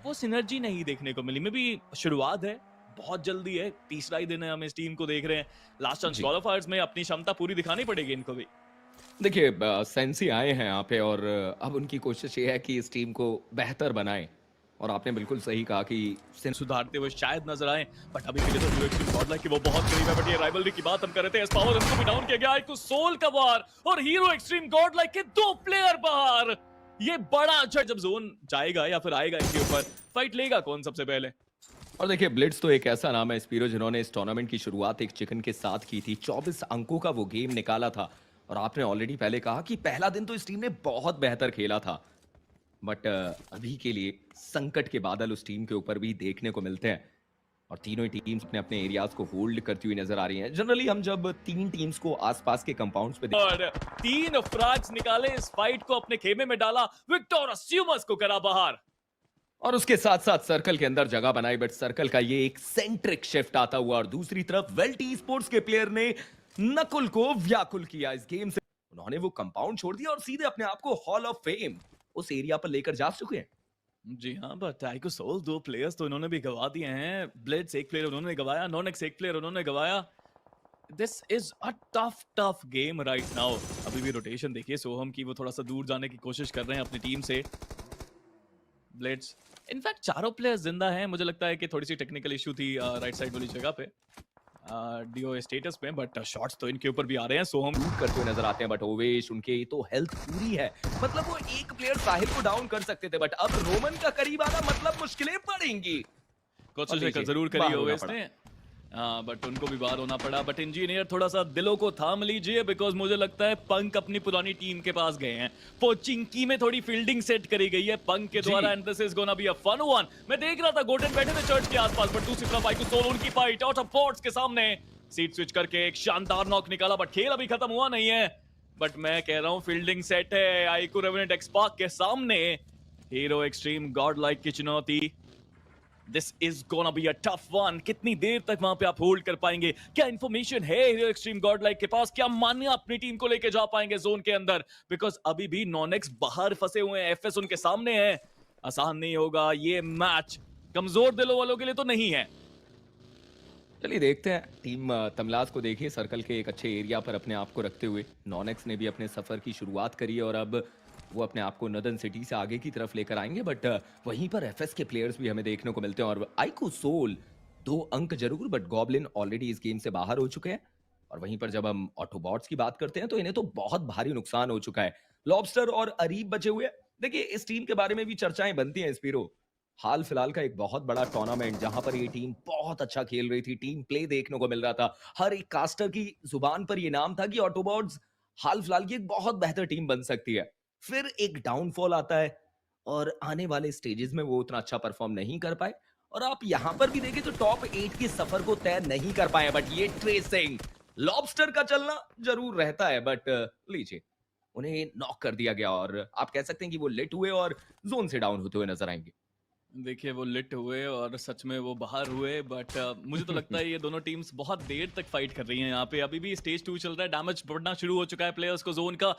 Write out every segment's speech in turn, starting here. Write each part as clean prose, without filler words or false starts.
वो सिनर्जी नहीं देखने को मिली। मे बी शुरुआत है, बहुत जल्दी है, तीसरा ही दिन है, हम इस टीम को देख रहे हैं। लास्ट चांस जी। क्वालिफायर्स में अपनी क्षमता पूरी दिखानी पड़ेगी इनको भी। देखिए सेंसी आए हैं यहाँ पे और अब उनकी कोशिश ये है कि इस टीम को बेहतर बनाएँ और आपने बिल्कुल सही कहा कि सिन सुधारते हुए शायद नजर आए, बट अभी के लिए तो हीरो एक्सट्रीम गॉडलाइक की वो बहुत करीब है। बट ये राइवलरी की बात हम कर रहे थे, एस्पावर उनको भी डाउन किया गया। एक सोल का बाहर और हीरो एक्सट्रीम गॉडलाइक के 2 प्लेयर बाहर। ये बड़ा अच्छा, जब जोन जाएगा या फिर आएगा इनके ऊपर, फाइट लेगा कौन सबसे पहले? और देखिए ब्लिट्स तो एक ऐसा नाम है स्पीरो जिन्होंने इस टूर्नामेंट की शुरुआत एक चिकन के साथ की थी। 24 अंकों का वो गेम निकाला था और आपने ऑलरेडी पहले कहा कि पहला दिन तो इस टीम ने बहुत बेहतर खेला था। बट अभी के लिए संकट के बादल उस टीम के ऊपर भी देखने को मिलते हैं और तीनों ही टीम्स अपने अपने एरियाज को होल्ड करती हुई नजर आ रही हैं। जनरली हम जब तीन टीम्स को आसपास के कंपाउंड्स पे और 3 फ्रैग्स निकाले, इस फाइट को अपने खेमे में डाला, विक्टर अस्यूमस को करा बाहर। और उसके साथ साथ सर्कल के अंदर जगह बनाई, बट सर्कल का ये एक सेंट्रिक शिफ्ट आता हुआ और दूसरी तरफ वेल्टी स्पोर्ट्स के प्लेयर ने नकुल को व्याकुल किया इस गेम से। उन्होंने वो कंपाउंड छोड़ दिया और सीधे अपने आप को हॉल ऑफ फेम उस एरिया पर लेकर जा चुके हैं। जी हाँ, बट आइको सोल 2 प्लेयर्स तो इन्होंने भी गवा दिए हैं। ब्लिट्स 1 प्लेयर उन्होंने गवाया, नॉनेक्स 1 प्लेयर उन्होंने गवाया। This is a tough game right now. अभी भी रोटेशन देखिए सोहम की, वो थोड़ा सा दूर जाने की कोशिश कर रहे हैं अपनी टीम से। ब्लिट्स इनफैक्ट चारों प्लेयर्स जिंदा हैं। मुझे लगता है कि थोड़ी सी टेक्निकल इशू थी राइट साइड वाली जगह पे डीओ स्टेटस में, बट शॉट्स तो इनके ऊपर भी आ रहे हैं। सोहम शूट करते हुए नजर आते हैं, बट ओवेश उनके तो हेल्थ पूरी है। मतलब वो एक प्लेयर साहिल को डाउन कर सकते थे, बट अब रोमन का करीब आना मतलब मुश्किलें पड़ेंगी। कोशिश जरूर करी बाहर होना ओवेस पड़ा। ने, बट उनको भी बाहर होना पड़ा। बट इंजीनियर थोड़ा सा दिलों को थाम लीजिए, बिकॉज मुझे लगता है पंक अपनी पुरानी टीम के पास गए हैं। पोचिंकी में थोड़ी फील्डिंग सेट करी गई है पंक के द्वारा, and this is gonna be a fun one. मैं देख रहा था गोल्डन बैठे थे चर्च के आसपास, बट दूसरी तरफ आइको सोल उनकी फाइट आउट ऑफ पोर्ट्स के सामने सीट स्विच करके एक शानदार नॉक निकाला, बट खेल अभी खत्म हुआ नहीं है। बट मैं कह रहा हूं फील्डिंग सेट है आइको रेवेनेंट एक्सपार्क के सामने। हीरो एक्सट्रीम गॉड लाइक की चुनौती, this is gonna be a tough one. कितनी देर तक वहां पे आप होल्ड कर पाएंगे? क्या इंफॉर्मेशन है हीरो एक्सट्रीम गॉड लाइक के पास? क्या मान्य अपनी टीम को लेके जा पाएंगे जोन के अंदर? बिकॉज अभी भी नॉनेक्स बाहर फंसे हुए हैं, एफएस उनके सामने है। आसान नहीं होगा ये मैच, कमजोर दिलों वालों के लिए तो नहीं है। चलिए देखते हैं टीम तमलाज को। देखिए सर्कल के एक अच्छे एरिया पर अपने आप को रखते हुए नॉनेक्स ने भी अपने सफर की शुरुआत करी है और अब वो अपने आप को नदन सिटी से आगे की तरफ लेकर आएंगे। बट वहीं पर एफएस के प्लेयर्स भी हमें देखने को मिलते हैं और आइको सोल 2 अंक जरूर, बट गॉब्लिन ऑलरेडी इस गेम से बाहर हो चुके हैं। और वहीं पर जब हम ऑटोबॉट्स की बात करते हैं तो इन्हें तो बहुत भारी नुकसान हो चुका है। लॉबस्टर और अरीब बचे हुए हैं। देखिए इस टीम के बारे में भी चर्चाएं बनती हैं स्पीरो। हाल फिलहाल का एक बहुत बड़ा टूर्नामेंट जहां पर ये टीम बहुत अच्छा खेल रही थी, टीम प्ले देखने को मिल रहा था। हर एक कास्टर की जुबान पर ये नाम था कि ऑटोबॉट्स हाल फिलहाल की एक बहुत बेहतर टीम बन सकती है। फिर एक डाउनफॉल आता है और आने वाले स्टेजेस में वो उतना अच्छा परफॉर्म नहीं कर पाए और आप यहां पर भी देखें तो टॉप 8 के सफर को तय नहीं कर पाए। बट ये ट्रेसिंग लॉबस्टर का चलना जरूर रहता है, बट लीजिए उन्हें नॉक कर दिया गया और आप कह सकते हैं कि वो लेट हुए और जोन से डाउन होते हुए नजर आएंगे। देखिए वो लिट हुए और सच में वो बाहर हुए, बट मुझे तो लगता है ये दोनों टीम्स बहुत देर तक फाइट कर रही हैं यहाँ पे। अभी भी स्टेज 2 चल रहा है, डैमेज बढ़ना शुरू हो चुका है प्लेयर्स को। जोन का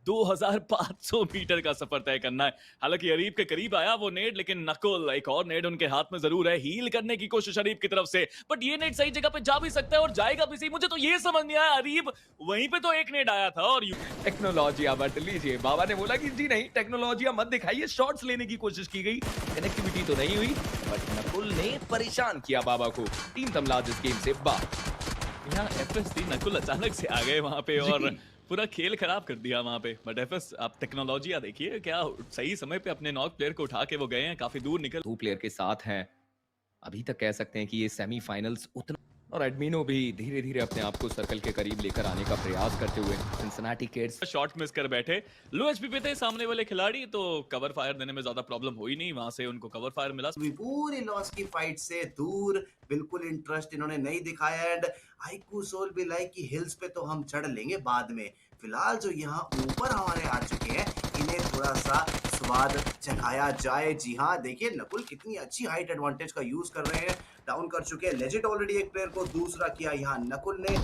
2500 मीटर का सफर तय करना है। हालांकि अरीब के करीब आया वो नेड, लेकिन नकुल एक और नेड उनके हाथ में जरूर है। हील करने की कोशिश अरीब की तरफ से, बट ये नेड सही जगह पे जा भी सकता है और जाएगा भी सही। मुझे तो ये समझ नहीं आया, अरीब वहीं पे तो एक नेड आया था और टेक्नोलॉजिया बट लीजिए बाबा ने बोला कि जी नहीं टेक्नोलॉजिया मत दिखाइए। शॉट्स लेने की कोशिश की गई, कनेक्टिविटी तो नहीं हुई, बट नकुल ने परेशान किया बाबा को। टीम तमलाज इस गेम से बाहर। यहाँ एफएस थी, नकुल अचानक से आ गए वहां पे और पूरा खेल खराब कर दिया वहां पे। बट एफएस आप टेक्नोलॉजी देखिए, क्या सही समय पे अपने नॉक प्लेयर को उठा के वो गए हैं, काफी दूर निकल। 2 प्लेयर के साथ हैं, अभी तक कह सकते हैं कि ये सेमीफाइनल्स उतना। और एडमिनो भी धीरे धीरे अपने आप को सर्कल के करीब लेकर आने का प्रयास करते हुए सिंसिनाटी किड्स शॉट मिस कर बैठे, लो एचपी पे थे सामने वाले खिलाड़ी, तो कवर फायर देने में ज्यादा प्रॉब्लम हुई नहीं, वहां से उनको कवर फायर मिला। पूरी लॉस की फाइट से दूर, बिल्कुल इंटरेस्ट इन्होंने नहीं दिखाया। एंड आइकू सोल भी लाइक कि हिल्स पे तो हम चढ़ लेंगे बाद में, फिलहाल जो यहाँ ऊपर हमारे आ चुके हैं इन्हें थोड़ा सा स्वाद चखाया जाए। जी हाँ, देखिए नकुल कितनी अच्छी हाइट एडवांटेज का यूज कर रहे हैं, डाउन कर चुके हैं लेजिट ऑलरेडी एक प्लेयर को, दूसरा किया यहाँ नकुल ने।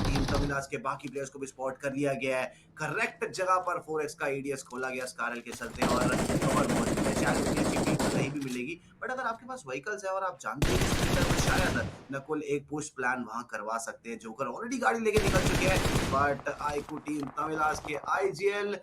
टीम तमिलास के बाकी प्लेयर्स को भी स्पॉट कर लिया गया है। करेक्ट जगह पर 4x का एडीएस खोला गया स्कारल के चलते और शायद उनकी नहीं भी मिलेगी, अगर आपके पास व्हीकल्स है और आप जानते हैं कि स्प्लिटर में शायद नकुल एक पुश प्लान वहां करवा सकते हैं, जोकर ऑलरेडी गाड़ी लेके निकल चुके हैं, बट आईकू टीम तमिलास के आईजीएल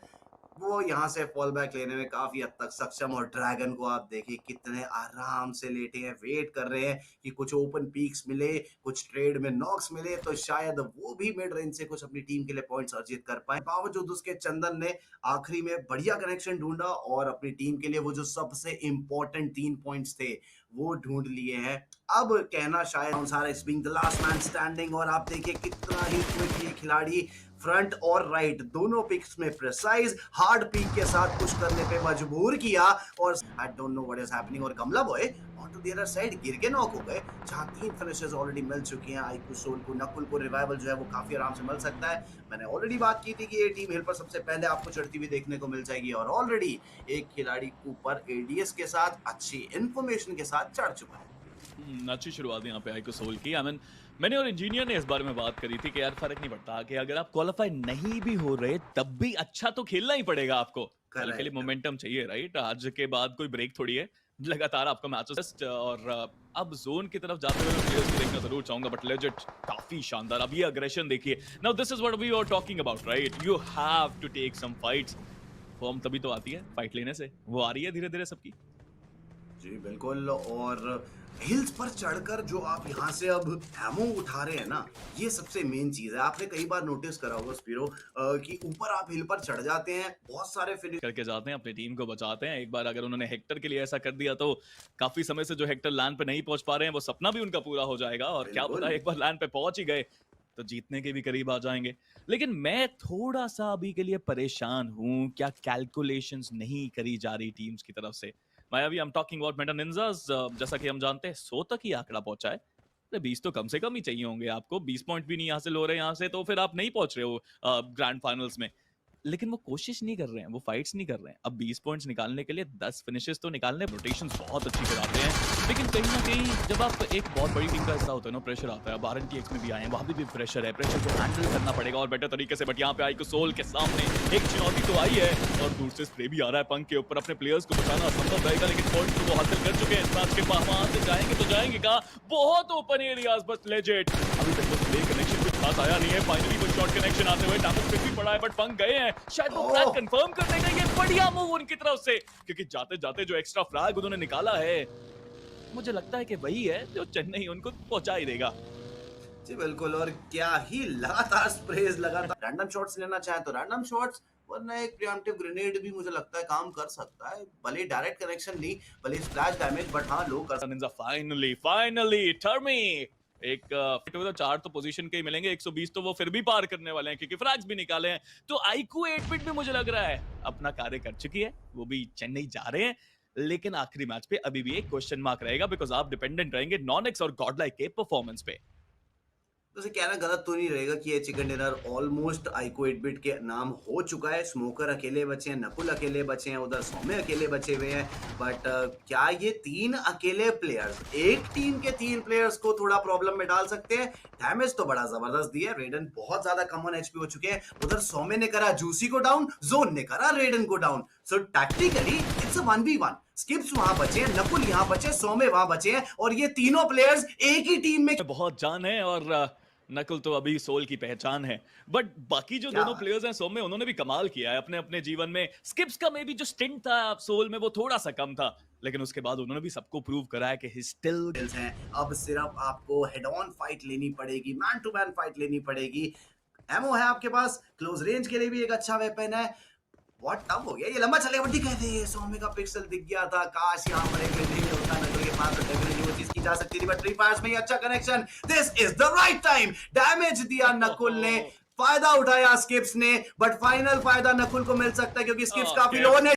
वो यहाँ से फॉल बैक लेने में काफी हद तक सक्षम, और ड्रैगन को आप देखिए कितने आराम से लेटे हैं, वेट कर रहे हैं कि कुछ ओपन पीक्स मिले, कुछ ट्रेड में नॉक्स मिले तो शायद वो भी मिड रेंज से कुछ अपनी टीम के लिए पॉइंट्स अर्जित कर पाए। बावजूद उसके चंदन ने आखिरी में बढ़िया कनेक्शन ढूंढा और अपनी टीम के लिए वो जो सबसे इंपॉर्टेंट 3 पॉइंट्स थे वो ढूंढ लिए हैं। अब कहना शायद सारा is being the last man standing, और आप देखिए कितना ही क्विक ये खिलाड़ी फ्रंट और राइट दोनों पिक्स में प्रिसाइज हार्ड पिक के साथ पुश करने पे मजबूर किया, और I don't know what is happening, और कमला boy on to the other side गिर के नॉक हो गए, जहां 3 फिनिशेस ऑलरेडी मिल चुकी हैं। आईकू सोल को, नकुल को रिवाइवल जो है वो काफी आराम से मिल सकता है। मैंने ऑलरेडी बात की थी कि ये टीम हिल पर सबसे पहले आपको चढ़ती हुई देखने को मिल जाएगी, और ऑलरेडी एक खिलाड़ी ऊपर एडीएस के साथ अच्छी इंफॉर्मेशन के साथ चढ़ चुका है। अच्छी शुरुआत यहाँ पे आईकू सोल की। मैंने और इंजीनियर ने इस बारे में बात करी थी कि यार फर्क नहीं पड़ता कि अगर आप क्वालिफाई नहीं भी हो रहे तब भी अच्छा तो खेलना ही पड़ेगा आपको, कल के लिए मोमेंटम चाहिए, राइट? आज के बाद कोई ब्रेक थोड़ी है, लगातार आपका मैचेस, और अब जोन की तरफ जाते हुए प्लेयर्स को देखना जरूर चाहूंगा, बट लेजेंड काफी शानदार। अब ये अग्रेशन देखिए, now this is what we are talking about, right? You have to take some fights, form तभी तो आती है फाइट लेने से, वो आ रही है धीरे धीरे सबकी। जी बिल्कुल, और हिल्स पर चढ़कर जो आप यहाँ से अब एमो उठा रहे हैं ना, ये सबसे मेन चीज है। आपने कई बार नोटिस करा होगा स्पीरो कि ऊपर आप हिल पर चढ़ जाते हैं, बहुत सारे फिनिश करके जाते हैं, अपनी टीम को बचाते हैं। एक बार अगर उन्होंने हेक्टर के लिए ऐसा कर दिया तो काफी समय से जो हेक्टर लैंड पे नहीं पहुंच पा रहे हैं वो सपना भी उनका पूरा हो जाएगा, और क्या पता एक बार लैंड पे पहुंच ही गए तो जीतने के भी करीब आ जाएंगे। लेकिन मैं थोड़ा सा अभी के लिए परेशान हूं, क्या कैलकुलेशंस नहीं करी जा रही टीम्स की तरफ से। मायावी, I am talking about Meta ninjas, जैसा कि हम जानते हैं 100 तक ही आंकड़ा पहुंचा है, 20 तो कम से कम ही चाहिए होंगे आपको, 20 पॉइंट भी नहीं हासिल हो रहे यहाँ से, तो फिर आप नहीं पहुंच रहे हो ग्रैंड फाइनल्स में। लेकिन वो कोशिश नहीं कर रहे हैं, वो फाइट्स नहीं कर रहे हैं। अब 20 पॉइंट्स निकालने के लिए 10 फिनिशेस तो निकालने, रोटेशंस बहुत अच्छी कराते हैं, लेकिन कहीं ना कहीं जब आप एक बहुत बड़ी टीम का हिस्सा होता है ना, प्रेशर आता है। अब RNTX में भी आए हैं, वहां भी प्रेशर है, प्रेशर को हैंडल करना पड़ेगा और बेटर तरीके से। बट यहाँ पे आईकू सोल के सामने एक चुनौती तो आई है, और दूर से स्प्रे भी आ रहा है पंख के ऊपर। अपने प्लेयर्स को बचाना असंभव रहेगा, लेकिन पॉइंट तो वो हासिल कर चुके हैं इस मैच के। वहां से जाएंगे तो जाएंगे कहाँ, बहुत ओपन एरियाज, बस लेजेंड अभी तक वो स्प्रे कनेक्शन कुछ खास आया नहीं है। फाइनली वो शॉट कनेक्शन आते हुए डैमेज फिर भी पड़ा है, बट पंख गए हैं, शायद वो फ्लैग कंफर्म करने का। ये बढ़िया मूव उनकी तरफ से, क्योंकि जाते जाते जो एक्स्ट्रा फ्लैग उन्होंने निकाला है, मुझे लगता है कि वही है जो चेन्नई उनको पहुंचा ही देगा। जी बिल्कुल, और क्या ही लगातार स्प्रेज, लगातार रैंडम शॉट्स लेना चाहे तो रैंडम शॉट्स, वरना एक प्रिएम्प्टिव ग्रेनेड भी मुझे लगता है काम कर सकता है, भले डायरेक्ट कनेक्शन नहीं, भले स्प्लैश डैमेज, बट हाँ लो कर निंजा फाइनली टर्मी एक 4 तो पोजीशन के ही मिलेंगे, 120 तो वो फिर भी पार करने वाले हैं क्योंकि फ्रैग्स भी निकाले हैं। तो आईकू 8-बिट भी मुझे लग रहा है अपना कार्य कर चुकी है, वो भी चेन्नई जा रहे हैं। लेकिन आखिरी मैच पे अभी भी एक क्वेश्चन मार्क रहेगा, बिकॉज आप डिपेंडेंट रहेंगे नॉनेक्स और गॉडलाइक के परफॉर्मेंस पे। वैसे कहना गलत तो नहीं रहेगा कि ये चिकन डिनर ऑलमोस्ट आईकू 8-बिट के नाम हो चुका है। स्मोकर अकेले बचे हैं, नकुल अकेले बचे हैं, उधर सौम्य अकेले बचे हुए हैं, बट क्या ये 3 अकेले प्लेयर्स एक टीम के 3 प्लेयर्स को थोड़ा प्रॉब्लम में डाल सकते हैं? डैमेज तो बड़ा जबरदस्त दिया, रेडन बहुत ज्यादा कम ऑन एचपी हो चुके हैं, उधर सौम्य ने करा जूसी को डाउन, जोन ने करा रेडन को down, so tactically it's a 1v1। Skips वहां बचे हैं, नकुल यहां बचे, सौम्य वहां बचे हैं, और ये तीनों प्लेयर्स एक ही टीम में बहुत जान है, और नकुल तो अभी सोल की पहचान है, बट बाकी जो दोनों प्लेयर्स हैं सौम्य, उन्होंने भी कमाल किया है अपने अपने जीवन में। स्किप्स का मे बी जो स्टिंट था सोल में वो थोड़ा सा कम था, लेकिन उसके बाद उन्होंने भी सबको प्रूव करा है कि ही स्टिल हैं। अब सिर्फ आपको हेड ऑन फाइट लेनी पड़ेगी, मैन टू मैन फाइट लेनी पड़ेगी। एमो है आपके पास, क्लोज रेंज के लिए भी एक अच्छा वेपन है। व्हाट टफ हो गया, ये लंबा चलेगा बट कहते हैं सौम्य का पिक्सल दिख गया था, काश यहाँ पर एक नहीं होता, नकुल के पास तो डेफिनेटली वो चीज की जा सकती थी, बट फ्री फायर्स में ये अच्छा connection, this is the right time. Damage दिया नकुल ने, फायदा उठाया स्किप्स ने, बट फाइनल फायदा नकुल को मिल सकता है क्योंकि स्किप्स काफी लो ने